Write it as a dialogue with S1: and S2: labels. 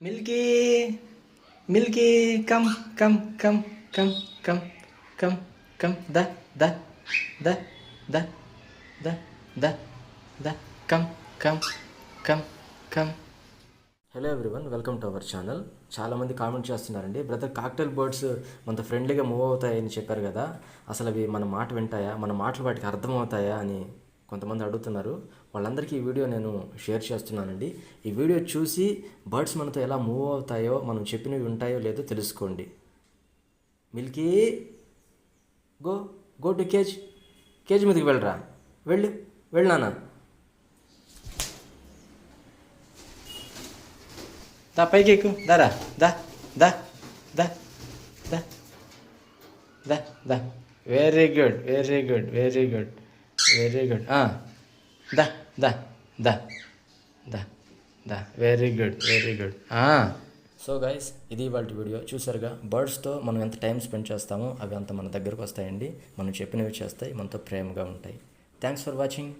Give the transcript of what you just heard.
S1: Milky Milky come come come come come come come the the the the the the the come come come come. Hello everyone, welcome to our channel. చాలామంది comment చేస్తున్నారండి, brother cocktail birds మనతో ఫ్రెండ్లీగా move అవుతాయని చెప్పారు కదా, అసలు అవి మన మాట వింటాయా, మన మాటలు వాటికి అర్థమవుతాయా అని కొంతమంది అడుగుతున్నారు. వాళ్ళందరికీ ఈ వీడియో నేను షేర్ చేస్తున్నానండి. ఈ వీడియో చూసి బర్డ్స్ మనతో ఎలా మూవ్ అవుతాయో, మనం చెప్పినవి ఉంటాయో లేదో తెలుసుకోండి. Milky go go to cage మీదకి వెళ్ళరా, వెళ్ళు నాన్న. దా పైకి ఎక్కు, దారా దా దా దా దా దా దా. Very good very good very good very good. దా దా దా దా దా. Very good very good. So guys, ఇది ఇవాళ వీడియో. చూసారుగా, బర్డ్స్తో మనం ఎంత టైం స్పెండ్ చేస్తామో అవి అంత మన దగ్గరకు వస్తాయండి. మనం చెప్పినవి చేస్తాయి, మనతో ప్రేమగా ఉంటాయి. Thanks for watching.